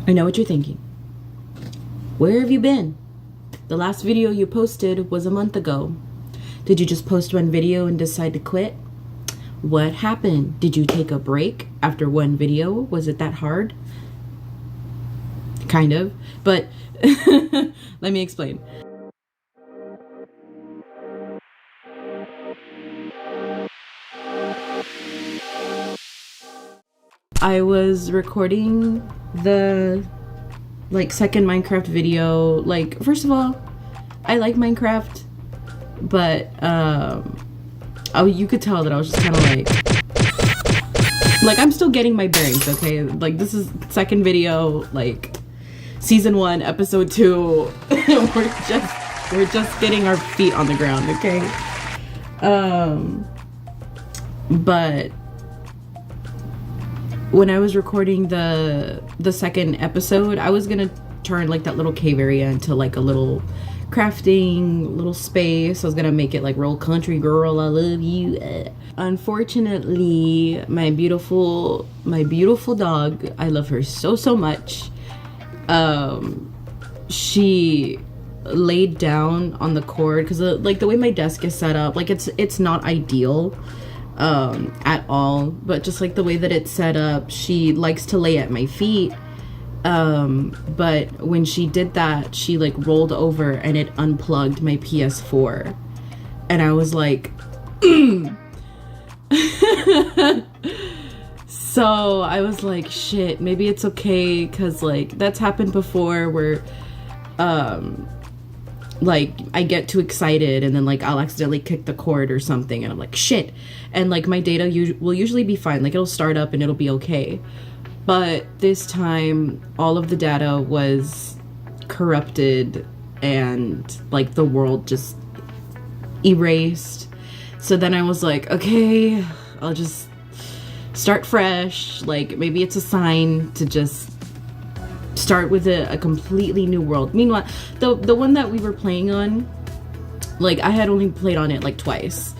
I know what you're thinking. Where have you been? The last video you posted was a month ago. Did you just post one video and decide to quit? What happened? Did you take a break after one video? Was it that hard? Kind of, but let me explain. I was recording the second Minecraft video. Like, first of all, I like Minecraft, but you could tell that I was just kind of like I'm still getting my bearings, okay? Like, this is second video, like season 1 episode 2. we're just getting our feet on the ground, okay? But when I was recording the second episode, I was gonna turn like that little cave area into like a little crafting little space. I was gonna make it like real country girl, I love you. Unfortunately, my beautiful dog, I love her so much, she laid down on the cord because like the way my desk is set up, like it's not ideal at all, but just like the way that it's set up, she likes to lay at my feet, but when she did that, she like rolled over and it unplugged my PS4, and I was like so I was like, shit, maybe it's okay, because like that's happened before where like I get too excited and then like I'll accidentally kick the cord or something, and I'm like, shit, and like my data will usually be fine, like it'll start up and it'll be okay. But this time all of the data was corrupted and like the world just erased. So then I was like, okay, I'll just start fresh, like maybe it's a sign to just start with a completely new world. Meanwhile, the one that we were playing on, like I had only played on it like twice,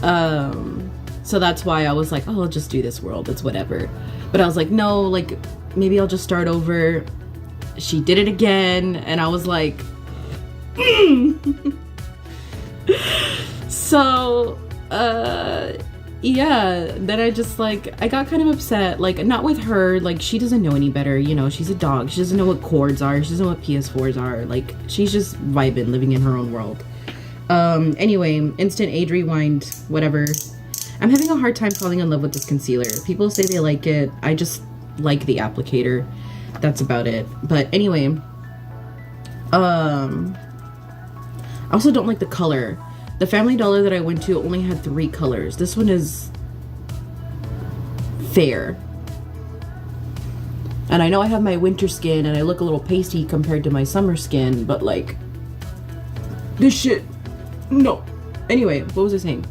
so that's why I was like, oh, I'll just do this world, it's whatever. But I was like, no, like maybe I'll just start over. She did it again, and I was like so yeah, then I just like, I got kind of upset, like not with her, like she doesn't know any better, you know, she's a dog, she doesn't know what cords are, she doesn't know what PS4s are, like she's just vibing, living in her own world. Anyway, instant age rewind, whatever. I'm having a hard time falling in love with this concealer. People say they like it, I just like the applicator, that's about it. But anyway, I also don't like the color. The Family Dollar that I went to only had 3 colors. This one is fair. And I know I have my winter skin and I look a little pasty compared to my summer skin, but like, this shit, no. Anyway, what was I saying?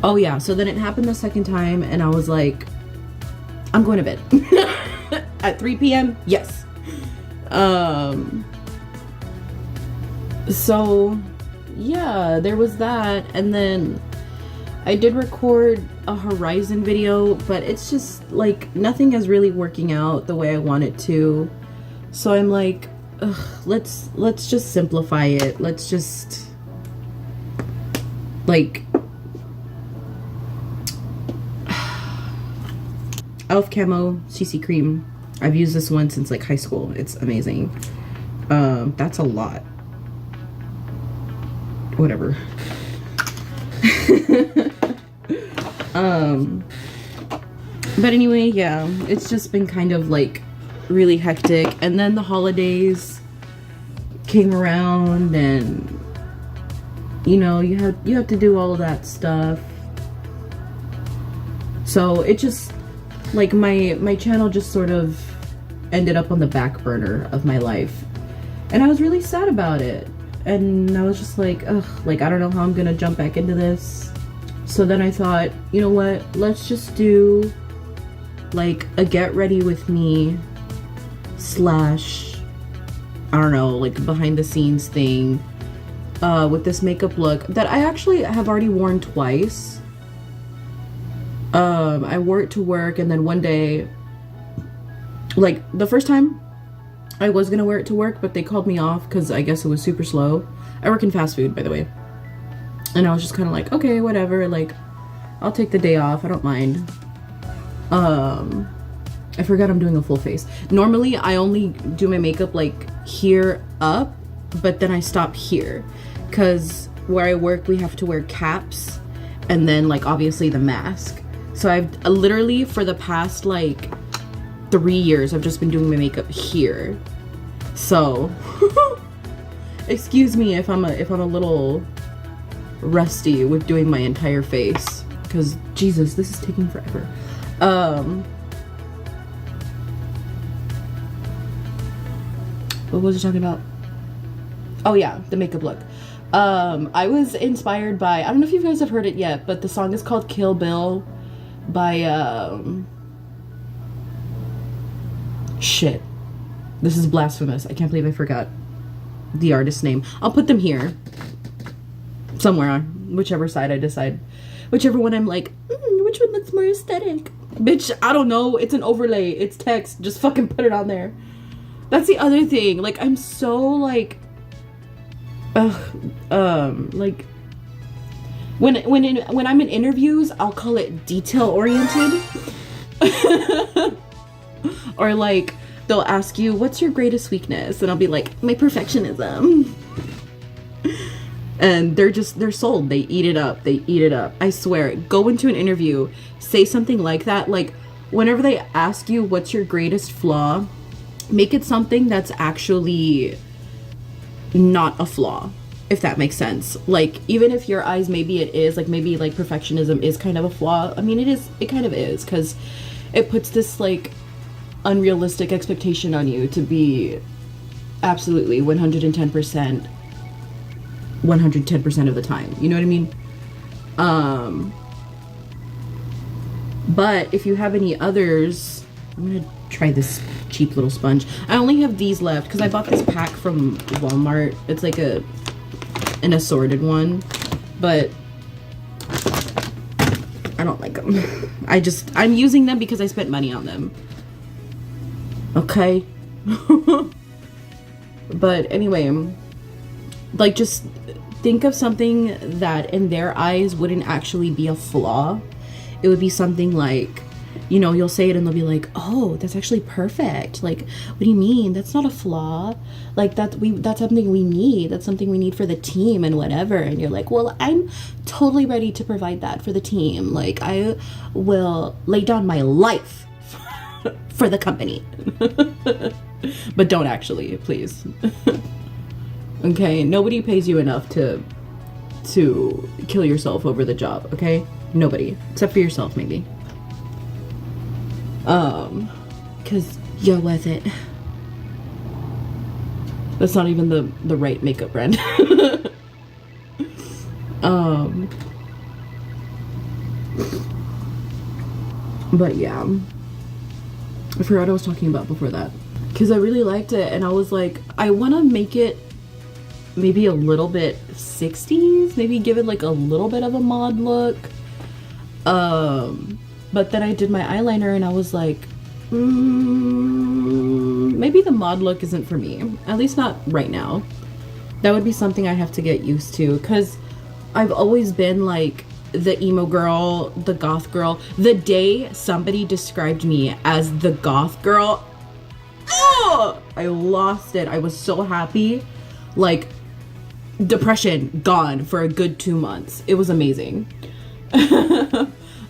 Oh yeah, so then it happened the second time and I was like, I'm going to bed. At 3 p.m., yes. So yeah, there was that, and then I did record a Horizon video, but it's just like nothing is really working out the way I want it to. So I'm like, ugh, let's just simplify it. Let's just like Elf Camo CC Cream. I've used this one since like high school. It's amazing. That's a lot. Whatever. But anyway, yeah, it's just been kind of like really hectic, and then the holidays came around, and you know, you have to do all of that stuff. So it just like my channel just sort of ended up on the back burner of my life, and I was really sad about it. And I was just like, ugh, like I don't know how I'm gonna jump back into this. So then I thought, you know what, let's just do like a get ready with me / I don't know, like behind the scenes thing with this makeup look that I actually have already worn twice. I wore it to work, and then one day Like, the first time I was gonna wear it to work, but they called me off because I guess it was super slow. I work in fast food, by the way. And I was just kind of like, okay, whatever, like, I'll take the day off, I don't mind. I forgot I'm doing a full face. Normally, I only do my makeup, like, here up, but then I stop here. Because where I work, we have to wear caps, and then, like, obviously the mask. So I've literally, for the past, like, 3 years, I've just been doing my makeup here. So, excuse me if I'm a little rusty with doing my entire face, because Jesus, this is taking forever. What was I talking about? Oh yeah, the makeup look. I was inspired by, I don't know if you guys have heard it yet, but the song is called Kill Bill by shit, this is blasphemous. I can't believe I forgot the artist's name. I'll put them here somewhere on whichever side I decide, whichever one I'm like, which one looks more aesthetic. Bitch, I don't know, it's an overlay, it's text, just fucking put it on there. That's the other thing, like, I'm so like like when I'm in interviews, I'll call it detail oriented. Or like they'll ask you, what's your greatest weakness? And I'll be like, my perfectionism. And they're sold. They eat it up. They eat it up. I swear. Go into an interview, say something like that. Like, whenever they ask you what's your greatest flaw, make it something that's actually not a flaw, if that makes sense. Like, even if your eyes, maybe it is, like, maybe like perfectionism is kind of a flaw. I mean, it kind of is, because it puts this like unrealistic expectation on you to be absolutely 110% of the time, you know what I mean? But if you have any others, I'm gonna try this cheap little sponge. I only have these left because I bought this pack from Walmart. It's like an assorted one, but I don't like them. I'm using them because I spent money on them. Okay. But anyway, like, just think of something that in their eyes wouldn't actually be a flaw. It would be something like, you know, you'll say it and they'll be like, oh, that's actually perfect. Like, what do you mean? That's not a flaw. Like, that's something we need. That's something we need for the team and whatever. And you're like, well, I'm totally ready to provide that for the team. Like, I will lay down my life for the company. But don't actually, please. Okay, nobody pays you enough to kill yourself over the job, okay? Nobody, except for yourself, maybe. Because you're worth it. That's not even the right makeup brand. But yeah, I forgot what I was talking about before that, because I really liked it, and I was like, I want to make it maybe a little bit 60s, maybe give it like a little bit of a mod look. But then I did my eyeliner and I was like, maybe the mod look isn't for me, at least not right now. That would be something I have to get used to, because I've always been like the emo girl, the goth girl. The day somebody described me as the goth girl, oh, I lost it. I was so happy. Like, depression gone for a good 2 months. It was amazing.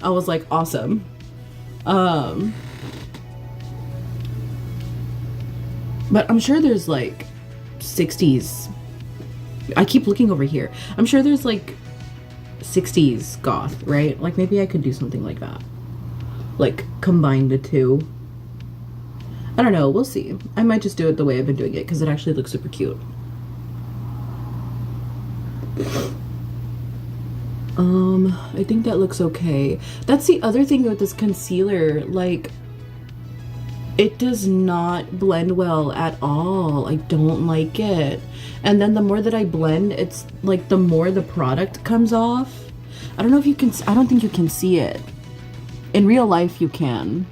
I was like, awesome. But I'm sure there's like 60s. I keep looking over here. I'm sure there's like 60s goth, right? Like, maybe I could do something like that. Like, combine the two. I don't know. We'll see. I might just do it the way I've been doing it, because it actually looks super cute. I think that looks okay. That's the other thing with this concealer. Like, it does not blend well at all. I don't like it. And then the more that I blend, it's like the more the product comes off. I don't know if you can, I don't think you can see it. In real life you can.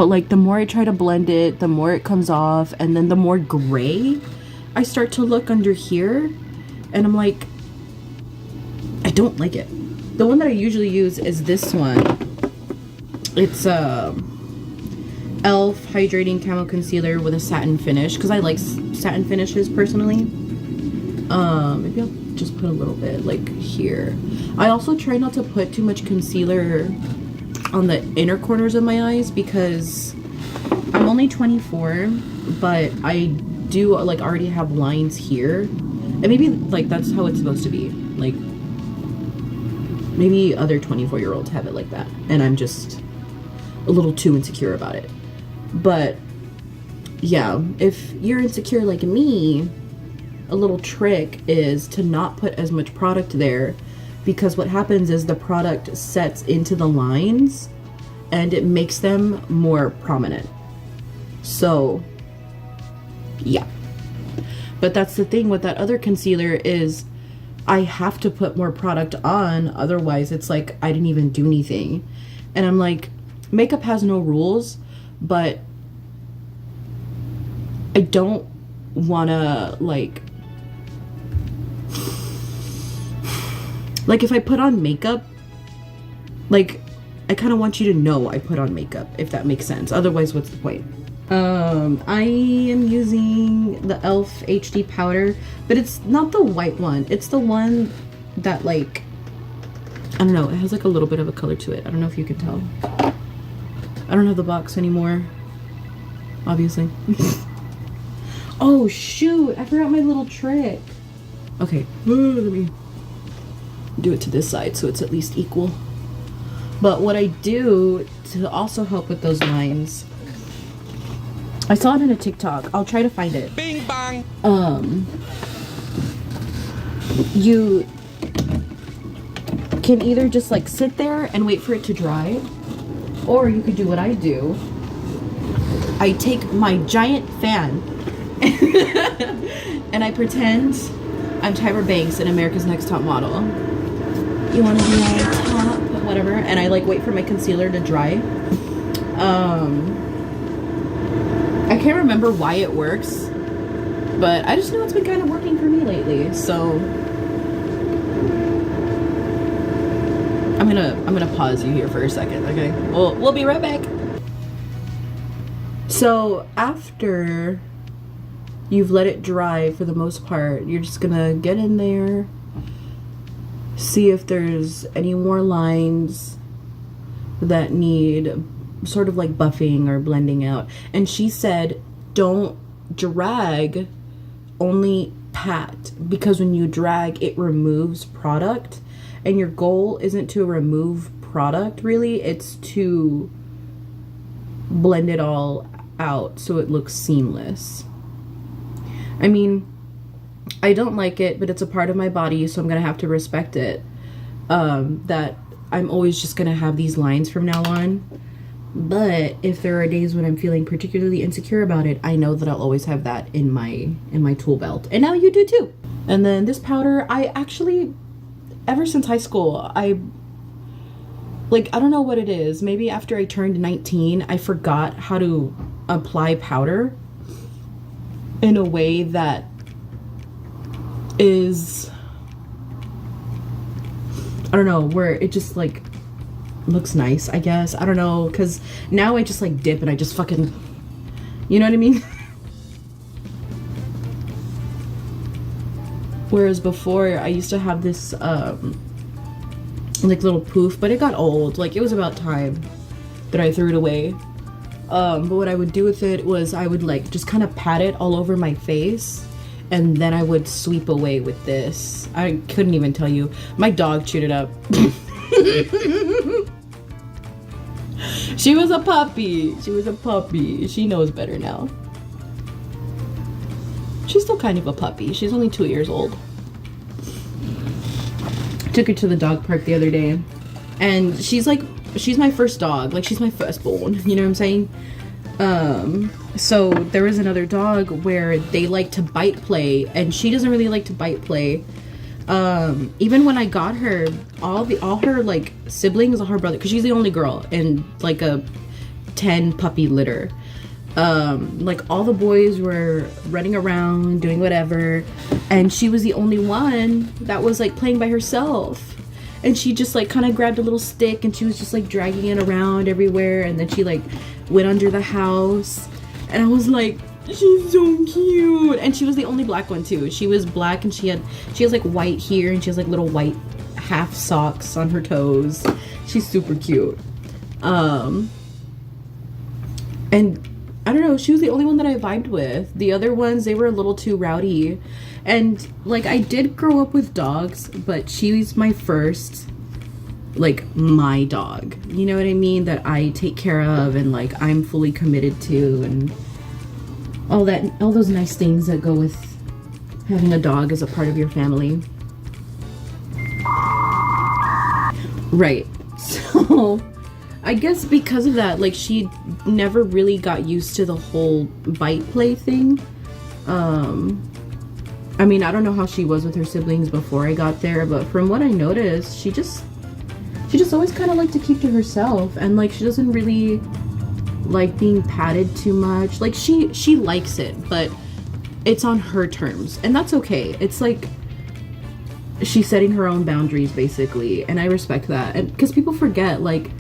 But like the more I try to blend it, the more it comes off, and then the more gray I start to look under here, and I'm like, I don't like it. The one that I usually use is this one. It's Elf Hydrating Camo Concealer with a satin finish, because I like satin finishes personally. Maybe I'll just put a little bit like here. I also try not to put too much concealer on the inner corners of my eyes because I'm only 24, but I do like already have lines here, and maybe like that's how it's supposed to be. Like maybe other 24-year-olds have it like that, and I'm just a little too insecure about it. But yeah, if you're insecure like me, a little trick is to not put as much product there, because what happens is the product sets into the lines and it makes them more prominent. So yeah, but that's the thing with that other concealer is I have to put more product on, otherwise it's like I didn't even do anything. And I'm like, makeup has no rules, but I don't wanna like if I put on makeup, like I kind of want you to know I put on makeup, if that makes sense. Otherwise, what's the point? I am using the Elf HD powder, but it's not the white one. It's the one that like, I don't know, it has like a little bit of a color to it. I don't know if you can tell. I don't have the box anymore, obviously. Oh shoot, I forgot my little trick. Okay, let me do it to this side so it's at least equal. But what I do to also help with those lines, I saw it in a TikTok. I'll try to find it. Bing bang. You can either just like sit there and wait for it to dry, or you could do what I do. I take my giant fan and I pretend I'm Tyra Banks in America's Next Top Model. You want to be on top, whatever, and I like wait for my concealer to dry. I can't remember why it works, but I just know it's been kind of working for me lately. So I'm gonna pause you here for a second, okay? We'll be right back. So after you've let it dry for the most part, you're just gonna get in there, see if there's any more lines that need sort of like buffing or blending out. And she said, don't drag, only pat, because when you drag, it removes product. And your goal isn't to remove product, really. It's to blend it all out so it looks seamless. I mean, I don't like it, but it's a part of my body, so I'm gonna have to respect it. That I'm always just gonna have these lines from now on. But if there are days when I'm feeling particularly insecure about it, I know that I'll always have that in my tool belt. And now you do too. And then this powder, I actually, ever since high school, I don't know what it is. Maybe after I turned 19, I forgot how to apply powder in a way that is, I don't know, where it just like looks nice, I guess. I don't know, because now I just like dip and I just fucking, you know what I mean? Whereas before I used to have this like little poof, but it got old. Like it was about time that I threw it away. But what I would do with it was I would like just kind of pat it all over my face, and then I would sweep away with this. I couldn't even tell you. My dog chewed it up. She was a puppy. She was a puppy. She knows better now. She's still kind of a puppy. She's only 2 years old. Took her to the dog park the other day, and she's my first dog. Like, she's my firstborn. You know what I'm saying? So there was another dog where they like to bite play, and she doesn't really like to bite play. Even when I got her, all her like siblings, all her brother, because she's the only girl in like a 10 puppy litter. Like all the boys were running around doing whatever, and she was the only one that was like playing by herself. And she just like kind of grabbed a little stick and she was just like dragging it around everywhere, and then she like went under the house, and I was like, she's so cute. And she was the only black one too. She was black, and she has like white here, and she has like little white half socks on her toes. She's super cute. And I don't know, she was the only one that I vibed with. The other ones, they were a little too rowdy. And like, I did grow up with dogs, but she's my first, like, my dog, you know what I mean, that I take care of and like I'm fully committed to, and all those nice things that go with having a dog as a part of your family. Right. So I guess because of that, like, she never really got used to the whole bite play thing. I mean, I don't know how she was with her siblings before I got there, but from what I noticed, she just always kind of liked to keep to herself, and like, she doesn't really like being patted too much. Like, she likes it, but it's on her terms, and that's okay. It's like, she's setting her own boundaries basically, and I respect that. And because people forget, like,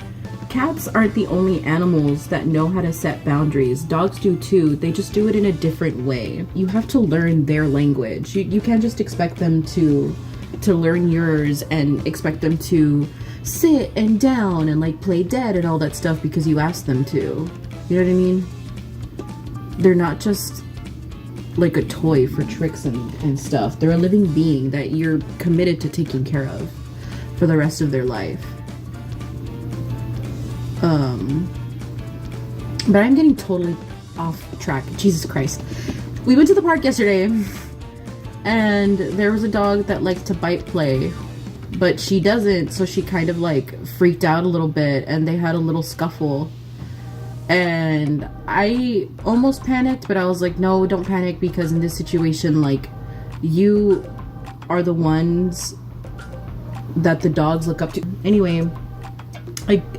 cats aren't the only animals that know how to set boundaries. Dogs do too. They just do it in a different way. You have to learn their language. You can't just expect them to learn yours and expect them to sit and down and like play dead and all that stuff because you asked them to. You know what I mean? They're not just like a toy for tricks and stuff. They're a living being that you're committed to taking care of for the rest of their life. But I'm getting totally off track. Jesus Christ. We went to the park yesterday, and there was a dog that likes to bite play, but she doesn't, so she kind of like freaked out a little bit, and they had a little scuffle. And I almost panicked, but I was like, no, don't panic, because in this situation, like, you are the ones that the dogs look up to. Anyway,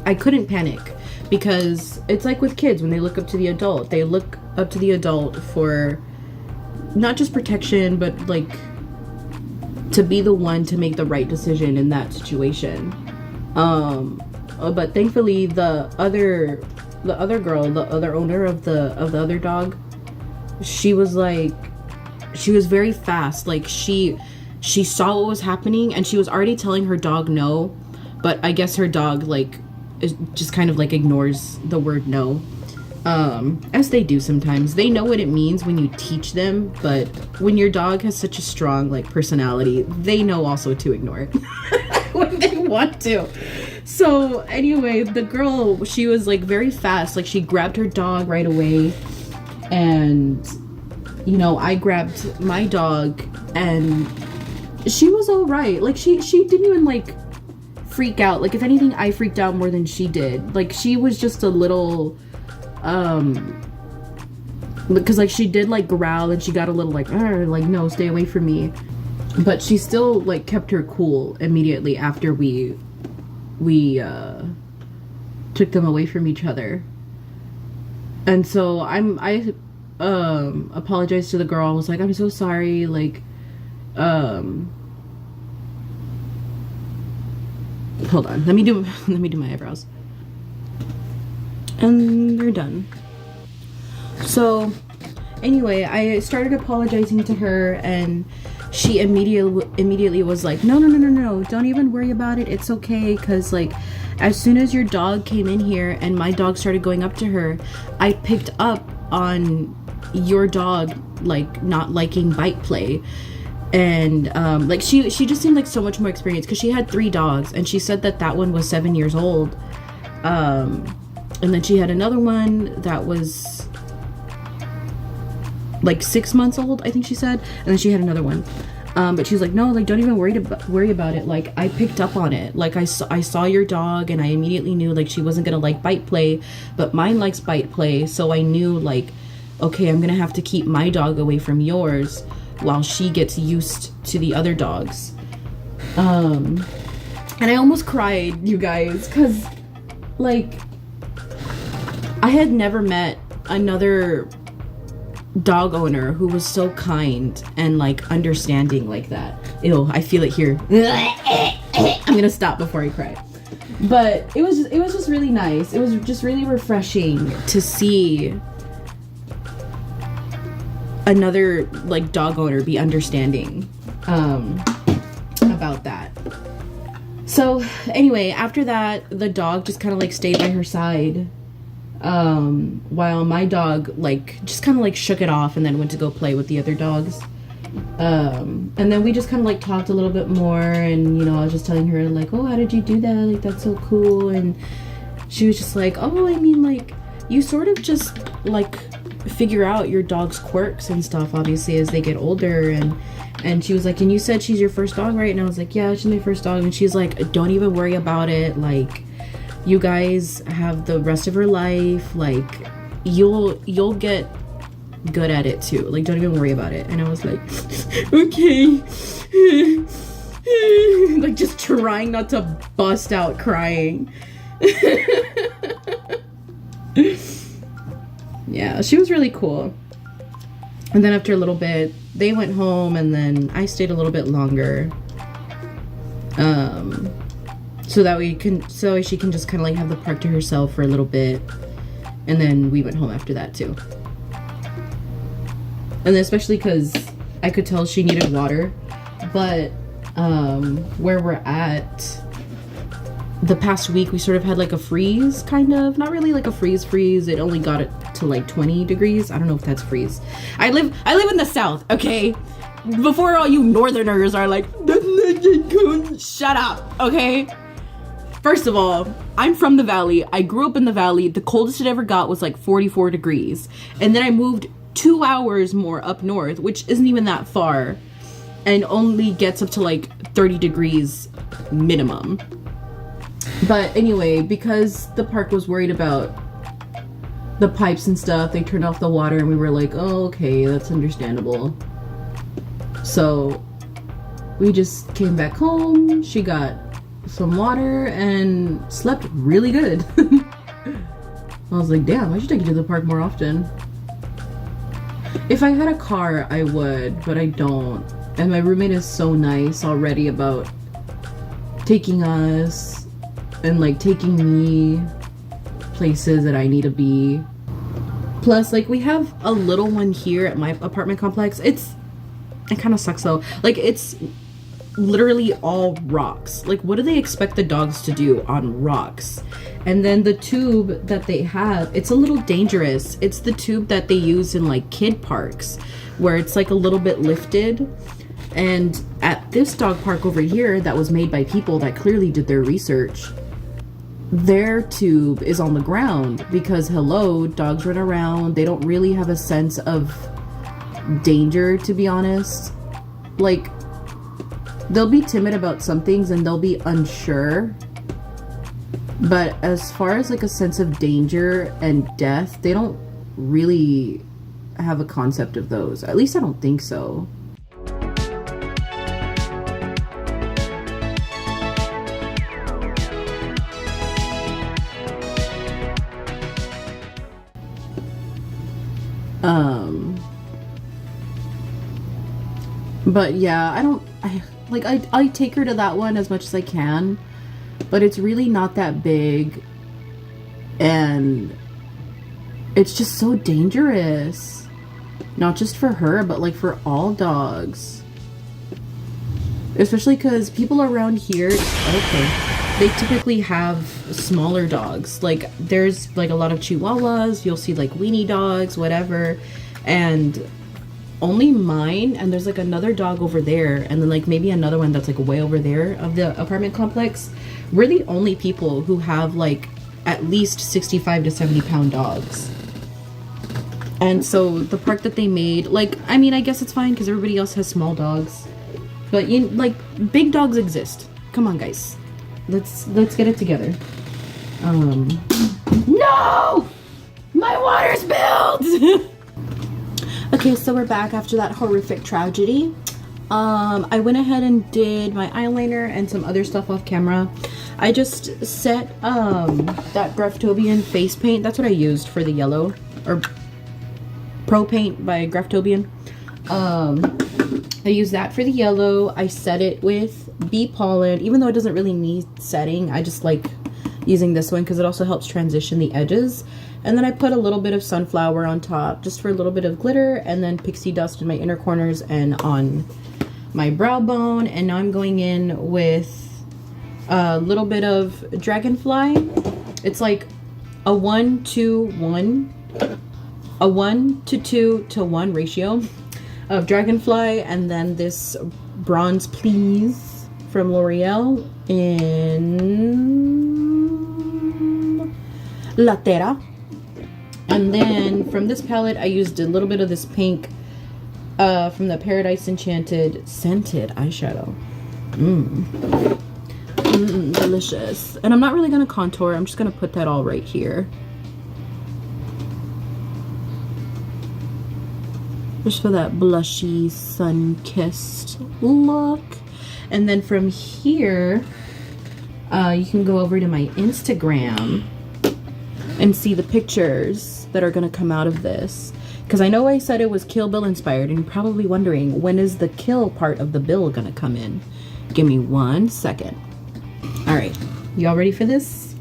I couldn't panic, because it's like with kids, when they look up to the adult, they look up to the adult for not just protection, but like to be the one to make the right decision in that situation. But thankfully the other girl, the other owner of the other dog, she was very fast. Like, she saw what was happening, and she was already telling her dog no, but I guess her dog like just kind of like ignores the word no, as they do sometimes. They know what it means when you teach them, but when your dog has such a strong like personality, they know also to ignore it when they want to. So anyway, the girl, she was like very fast. Like, she grabbed her dog right away, and you know, I grabbed my dog, and she was all right. Like, she didn't even like freak out. Like, if anything, I freaked out more than she did. Like, she was just a little because like she did like growl, and she got a little like no, stay away from me. But she still like kept her cool immediately after we took them away from each other. And so I apologized to the girl. I was like, I'm so sorry, like hold on, let me do my eyebrows, and they're done. So anyway, I started apologizing to her, and she immediately was like, no, don't even worry about it, it's okay. Because like, as soon as your dog came in here and my dog started going up to her, I picked up on your dog like not liking bite play. And like, she just seemed like so much more experienced, because she had 3 dogs, and she said that one was 7 years old, and then she had another one that was like 6 months old, I think she said, and then she had another one, but she's like, no, like, don't even worry about it. Like, I picked up on it. Like, I saw your dog, and I immediately knew like she wasn't gonna like bite play, but mine likes bite play, so I knew like, okay, I'm gonna have to keep my dog away from yours while she gets used to the other dogs. And I almost cried, you guys, because like, I had never met another dog owner who was so kind and like understanding like that. Ew, I feel it here. I'm gonna stop before I cry. But it was just really nice. It was just really refreshing to see another like dog owner be understanding about that. So anyway, after that, the dog just kind of like stayed by her side while my dog like just kind of like shook it off and then went to go play with the other dogs. And then we just kind of like talked a little bit more, and you know, I was just telling her like, oh, how did you do that? Like, that's so cool. And she was just like, oh, I mean, like, you sort of just like figure out your dog's quirks and stuff, obviously, as they get older. And she was like, and you said she's your first dog, right? And I was like, yeah, she's my first dog. And she's like, don't even worry about it. Like, you guys have the rest of her life. Like, you'll get good at it too. Like, don't even worry about it. And I was like, okay. Like, just trying not to bust out crying. Yeah, she was really cool. And then after a little bit, they went home, and then I stayed a little bit longer. So that she can just kind of like have the park to herself for a little bit. And then we went home after that too. And then especially because I could tell she needed water. But where we're at, the past week we sort of had like a freeze, kind of. Not really like a freeze. It only got it to like 20 degrees. I don't know if that's freeze. I live in the South, okay? Before all you northerners are like, shut up, okay? First of all, I'm from the valley. I grew up in the valley. The coldest it ever got was like 44 degrees. And then I moved 2 hours more up north, which isn't even that far, and only gets up to like 30 degrees minimum. But anyway, because the park was worried about the pipes and stuff, they turned off the water, and we were like, oh, okay, that's understandable. So we just came back home. She got some water and slept really good. I was like, damn, I should take you to the park more often. If I had a car, I would, but I don't. And my roommate is so nice already about taking us and like taking me places that I need to be. Plus, like, we have a little one here at my apartment complex. It kind of sucks though. Like, it's literally all rocks. Like, what do they expect the dogs to do on rocks? And then the tube that they have, it's a little dangerous. It's the tube that they use in like kid parks, where it's like a little bit lifted. And at this dog park over here that was made by people that clearly did their research, their tube is on the ground because, hello, dogs run around. They don't really have a sense of danger, to be honest. Like, they'll be timid about some things and they'll be unsure. But as far as like a sense of danger and death, they don't really have a concept of those. At least I don't think so. But yeah, I take her to that one as much as I can, but it's really not that big, and it's just so dangerous. Not just for her, but like for all dogs. Especially because people around here, they typically have smaller dogs. Like, there's like a lot of Chihuahuas, you'll see like weenie dogs, whatever, and only mine, and there's like another dog over there, and then like maybe another one that's like way over there of the apartment complex. We're the only people who have like at least 65 to 70 pound dogs. And so the park that they made, like, I mean, I guess it's fine because everybody else has small dogs, but like, big dogs exist. Come on, guys, let's get it together. No, my water spilled. Okay, so we're back after that horrific tragedy. I went ahead and did my eyeliner and some other stuff off camera. I just set that Graftobian face paint. That's what I used for the yellow, or Pro Paint by Graftobian. I used that for the yellow. I set it with bee pollen, even though it doesn't really need setting. I just like using this one because it also helps transition the edges. And then I put a little bit of sunflower on top just for a little bit of glitter, and then pixie dust in my inner corners and on my brow bone. And now I'm going in with a little bit of Dragonfly. It's like a 1:1, a 1:2:1 ratio of Dragonfly, and then this Bronze Please from L'Oreal in La Terra. And then from this palette, I used a little bit of this pink from the Paradise Enchanted scented eyeshadow. Delicious. And I'm not really going to contour. I'm just going to put that all right here. Just for that blushy, sun-kissed look. And then from here, you can go over to my Instagram and see the pictures that are going to come out of this. Because I know I said it was Kill Bill inspired, and you're probably wondering, when is the kill part of the bill going to come in? Give me 1 second. All right, y'all ready for this?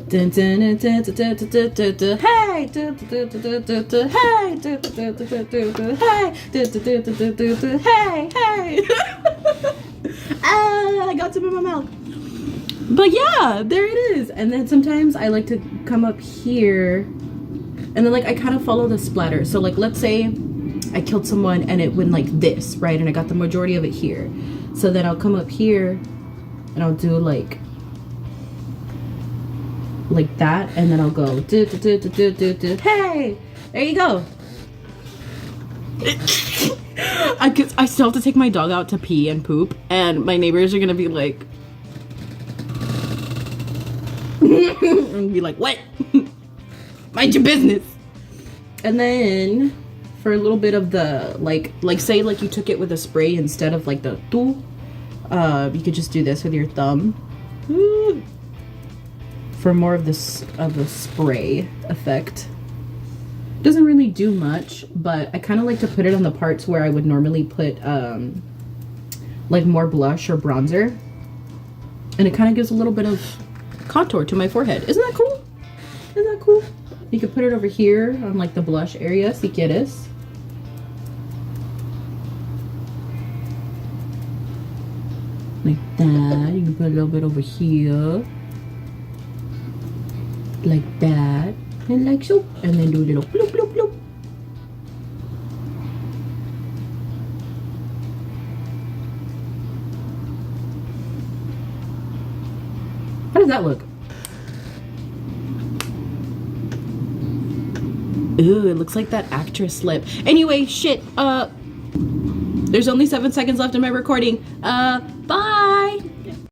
Dun, dun, dun, dun, dun, dun, dun, dun, dun. Hey! Dun, dun, dun, dun, dun, dun. Hey! Dun, dun, dun, dun, dun, dun. Hey! Dun, dun, dun, dun, dun, dun, dun. Hey! Hey! Ah, I got some in my mouth. But yeah, there it is. And then sometimes I like to come up here, and then like I kind of follow the splatter. So like, let's say I killed someone and it went like this, right? And I got the majority of it here. So then I'll come up here and I'll do like that, and then I'll go do, do, do, do, do, do, do. Hey, there you go. I still have to take my dog out to pee and poop, and my neighbors are gonna be like and be like, what? Mind your business. And then for a little bit of the like say like you took it with a spray instead of like the you could just do this with your thumb. For more of this the spray effect. Doesn't really do much, but I kind of like to put it on the parts where I would normally put like more blush or bronzer, and it kind of gives a little bit of contour to my forehead. Isn't that cool? Isn't that cool? You could put it over here on like the blush area, si quieres. Like that. You can put a little bit over here. Like that. And like so. And then do a little bloop, bloop, bloop. How does that look? Ooh, it looks like that actress lip. Anyway, shit. There's only 7 seconds left in my recording. Bye!